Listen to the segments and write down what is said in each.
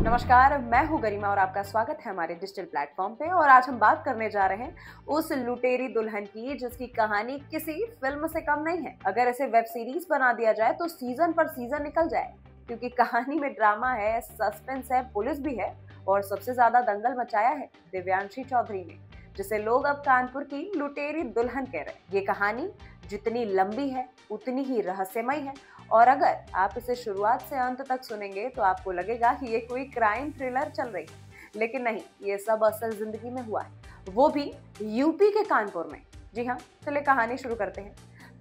नमस्कार, मैं हूं गरिमा और आपका स्वागत है हमारे डिजिटल प्लेटफॉर्म पे। और आज हम बात करने जा रहे हैं उस लुटेरी दुल्हन की जिसकी कहानी किसी फिल्म से कम नहीं है। अगर इसे वेब सीरीज बना दिया जाए तो सीजन पर सीजन निकल जाए, क्योंकि कहानी में ड्रामा है, सस्पेंस है, पुलिस भी है और सबसे ज्यादा दंगल मचाया है दिव्यांशी चौधरी ने, जिसे लोग अब कानपुर की लुटेरी दुल्हन कह रहे हैं। ये कहानी जितनी लंबी है उतनी ही रहस्यमय है, और अगर आप इसे शुरुआत से अंत तक सुनेंगे तो आपको लगेगा कि ये कोई क्राइम थ्रिलर चल रही है। लेकिन नहीं, ये सब असल जिंदगी में हुआ है, वो भी यूपी के कानपुर में। जी हाँ, चलिए कहानी शुरू करते हैं।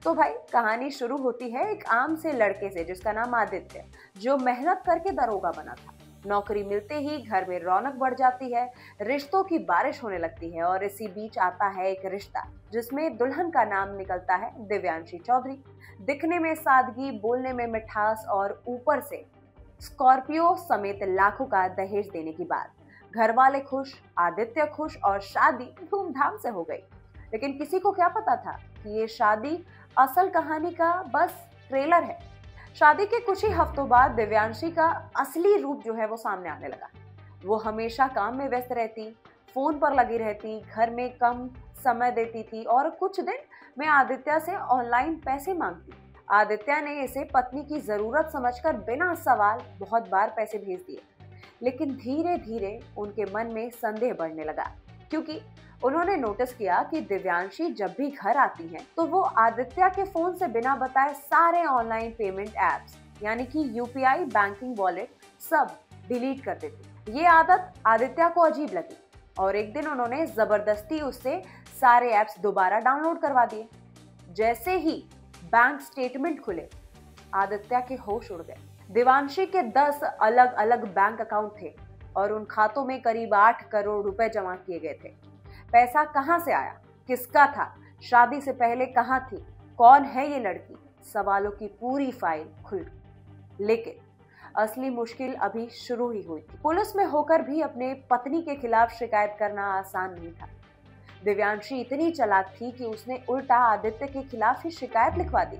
तो भाई, कहानी शुरू होती है एक आम से लड़के से जिसका नाम आदित्य, जो मेहनत करके दरोगा बना था। नौकरी मिलते ही घर में रौनक बढ़ जाती है, रिश्तों की बारिश होने लगती है। और इसी बीच आता है एक रिश्ता जिसमें दुल्हन का नाम निकलता है दिव्यांशी चौधरी। दिखने में सादगी, बोलने में मिठास और ऊपर से स्कॉर्पियो समेत लाखों का दहेज देने की बात। घर वाले खुश, आदित्य खुश और शादी धूमधाम से हो गई। लेकिन किसी को क्या पता था कि ये शादी असल कहानी का बस ट्रेलर है। शादी के कुछ ही हफ्तों बाद दिव्यांशी का असली रूप जो है वो सामने आने लगा। वो हमेशा काम में व्यस्त रहती, फोन पर लगी रहती, घर में कम समय देती थी और कुछ दिन में आदित्य से ऑनलाइन पैसे मांगती। आदित्य ने इसे पत्नी की जरूरत समझकर बिना सवाल बहुत बार पैसे भेज दिए। लेकिन धीरे धीरे उनके मन में संदेह बढ़ने लगा, क्योंकि उन्होंने नोटिस किया कि दिव्यांशी जब भी घर आती हैं तो वो आदित्य के फोन से बिना बताए सारे ऑनलाइन पेमेंट एप्स यानी कि यूपीआई, बैंकिंग, वॉलेट सब डिलीट कर देती। ये आदत आदित्य को अजीब लगी और एक दिन उन्होंने जबरदस्ती उससे सारे एप्स दोबारा डाउनलोड करवा दिए। जैसे ही बैंक स्टेटमेंट खुले, आदित्य के होश उड़ गए। दिव्यांशी के 10 अलग अलग बैंक अकाउंट थे और उन खातों में करीब 8 करोड़ रुपए जमा किए गए थे। पैसा कहां से आया, किसका था, शादी से पहले कहां थी, कौन है ये लड़की, सवालों की पूरी फाइल खुल गई। लेकिन असली मुश्किल अभी शुरू ही हुई थी। पुलिस में होकर भी अपने पत्नी के खिलाफ शिकायत करना आसान नहीं था। दिव्यांशी इतनी चालाक थी कि उसने उल्टा आदित्य के खिलाफ ही शिकायत लिखवा दी।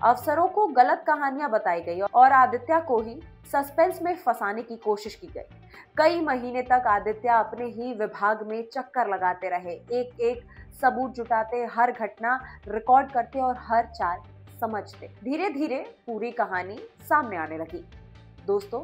अफसरों को गलत कहानियां बताई गई और आदित्य को ही सस्पेंस में फंसाने की कोशिश की गई। कई महीने तक आदित्य अपने ही विभाग में चक्कर लगाते रहे, एक एक सबूत जुटाते, हर घटना रिकॉर्ड करते और हर चाल समझते। धीरे धीरे पूरी कहानी सामने आने लगी। दोस्तों,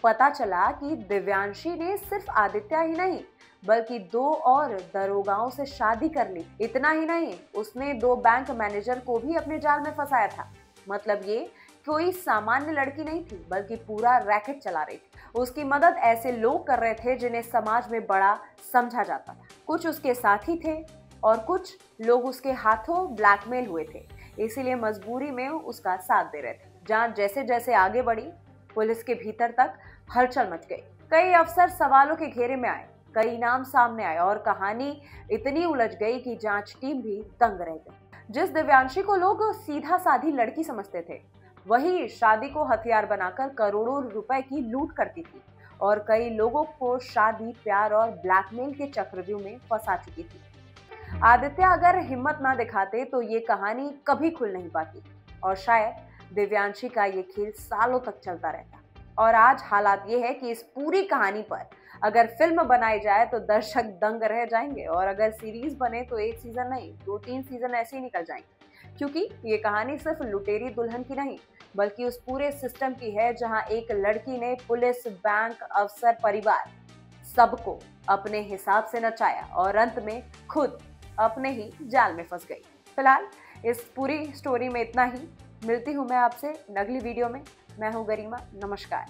पता चला कि दिव्यांशी ने सिर्फ आदित्य ही नहीं बल्कि 2 और दरोगाओं से शादी कर ली। इतना ही नहीं, उसने 2 बैंक मैनेजर को भी अपने जाल में फंसाया था। मतलब ये कोई सामान्य लड़की नहीं थी बल्कि पूरा रैकेट चला रही थी। उसकी मदद ऐसे लोग कर रहे थे जिन्हें समाज में बड़ा समझा जाता था। कुछ उसके साथी थे और कुछ लोग उसके हाथों ब्लैकमेल हुए थे, इसीलिए मजबूरी में उसका साथ दे रहे थे। जांच जैसे जैसे आगे बढ़ी, पुलिस के भीतर तक हलचल मच गई। कई अफसर सवालों के घेरे में आए, कई नाम सामने आए और कहानी इतनी उलझ गई कि जांच टीम भी दंग रह गई। जिस दिव्यांशी को लोग सीधा साधी लड़की समझते थे, वही शादी को हथियार बनाकर करोड़ों रुपए की लूट करती थी और कई लोगों को शादी, प्यार और ब्लैकमेल के चक्रव्यूह में फंसा चुकी थी। आदित्य अगर हिम्मत ना दिखाते तो ये कहानी कभी खुल नहीं पाती और शायद दिव्यांशी का ये खेल सालों तक चलता रहता। और आज हालात ये है कि इस पूरी कहानी पर अगर फिल्म बनाई जाए तो दर्शक दंग रह जाएंगे, और अगर सीरीज बने तो 1 सीजन नहीं 2-3 सीजन ऐसे ही निकल जाएंगे। क्योंकि ये कहानी सिर्फ लुटेरी दुल्हन की नहीं बल्कि उस पूरे सिस्टम की है जहां एक लड़की ने पुलिस, बैंक, अफसर, परिवार सबको अपने हिसाब से नचाया और अंत में खुद अपने ही जाल में फंस गई। फिलहाल इस पूरी स्टोरी में इतना ही। मिलती हूं मैं आपसे अगली वीडियो में। मैं हूं गरिमा, नमस्कार।